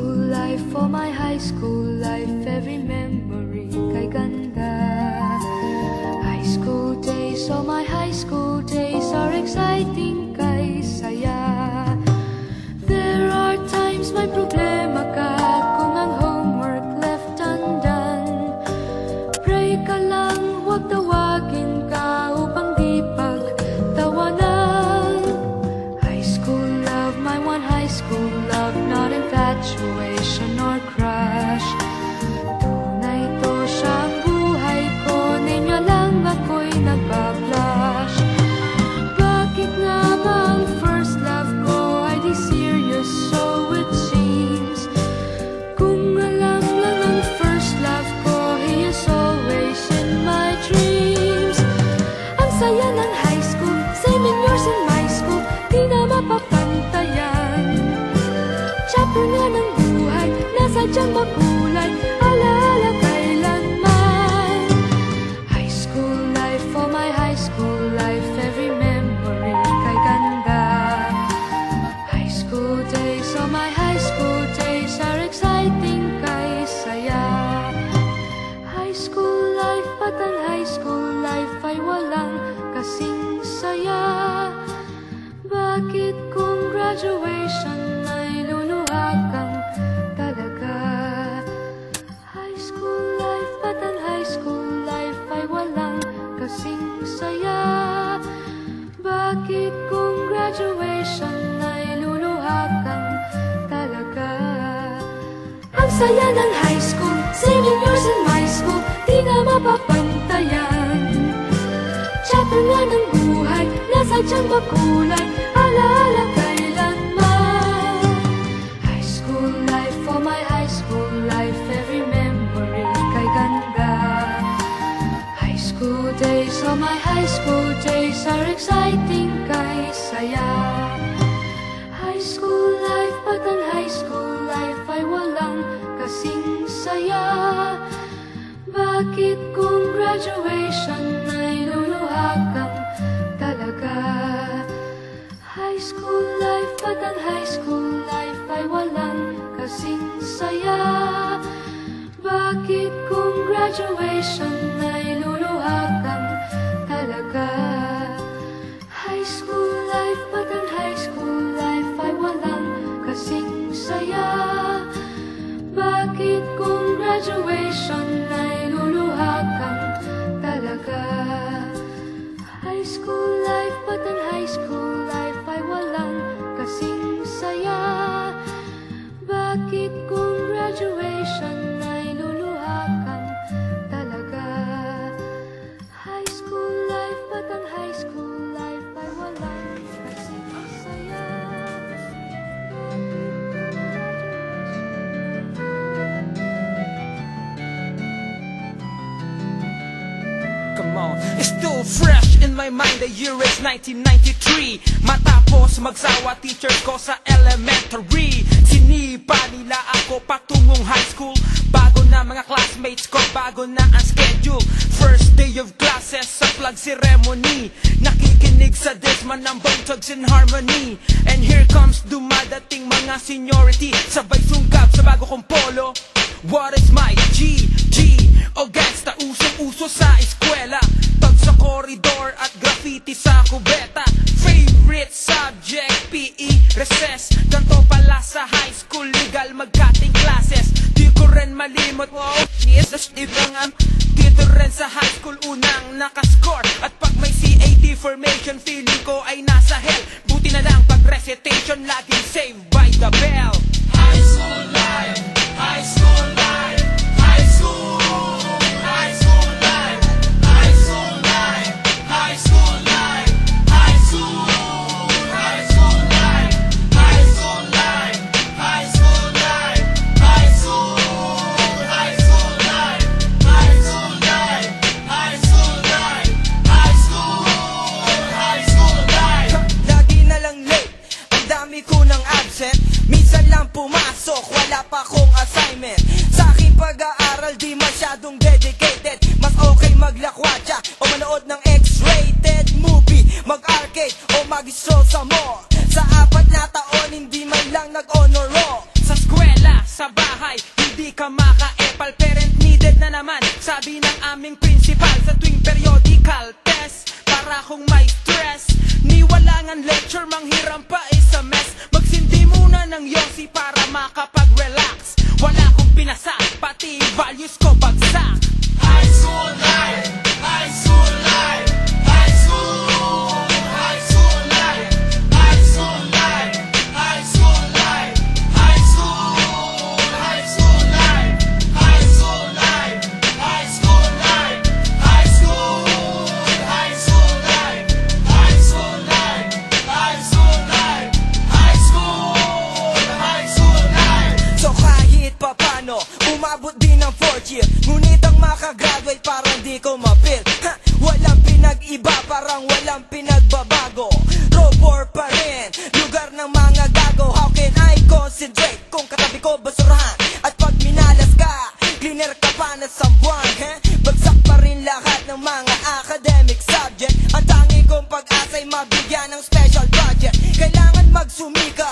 school life, for my high school life, every memory kay ganda. High school days, oh my high school days are exciting kay saya. There are times may problema ka kung ang homework left undone. Pray ka lang, huwag tawagin ka upang di pagtawanan. High school love, my one high school love, not infatuation or crush. Tunay to siyang buhay ko, ninyo lang ako'y nagbablush. Bakit nga ba ang first love ko ay di serious, so it seems? Kung alam lang ang first love ko, he is always in my dreams. Ang saya ng high school, 7 years in my school, di na mapapantayan. Chapter nga ng buhay, nasadyang makulay, alaala kailanman. High school life, for my high school life, every memory kay ganda. High school days, oh my high school days are exciting kay saya. High school life, at ang high school life ay walang kasing saya. Bakit kung graduation ay luluha kang talaga? High school life, at ang high school life ay walang kasing saya. Bakit kung graduation ay luluha kang talaga? Ang saya ng high school, 7 years in my school, di na mapapantayan. Chapter nga ng buhay, nasadyang makulay, alaala kailanman. High school life, for my high school life, every memory kay ganda. High school days, oh my high school days are exciting kay saya. High school life, at ang high school life ay walang kasing saya. Bakit kung graduation ay luluha kang talaga? High school life, at ang high school life ay walang kasing saya. Bakit kung graduation ay luluha kang talaga? High school life, at ang high school life ay walang kasing saya. Bakit kung graduation ay luluha kang talaga? High school life, at ang high school life ay walang kasing saya. Bakit kung graduation ay luluha kang talaga? High school life, at ang high school life ay walang kasing saya. Come on, it's still fresh in my mind. The year is 1993. Matapos magsawa teacher ko sa elementary, sinipa nila ako patungong high school. Bago na mga classmates ko, bago na ang schedule. First day of classes sa flag ceremony, nakikinig sa disman ng Bone Thugs in Harmony. And here comes dumadating mga seniority, sabay sunggab sa bago kong polo. What is my G? O gangsta, usong-uso sa eskwela, tag sa koridor at graffiti sa kubeta. Favorite subject, PE, recess. Ganto pala sa high school, legal magkating classes. Di ko rin malimot, wow, yes, ibang dito rin sa high school unang nakascore. At pag may CAT formation, feeling ko ay nasa hell. Buti na lang pag recitation, laging saved by the bell. High school life, high school life, high school. Minsan lang pumasok, wala pa akong assignment. Sa aking pag-aaral di masyadong dedicated. Mas okay maglakwatsa o manood ng X-rated movie, mag-arcade o mag-stroll sa mall. Sa 4 na taon hindi man lang nag-honor roll. Sa eskwela, sa di ko basurahan. At pag minalas ka, cleaner ka pa na sambuan, bagsak pa rin lahat ng mga academic subject. Ang tangi kong pag-asa'y mabigyan ng special project. Kailangan magsumika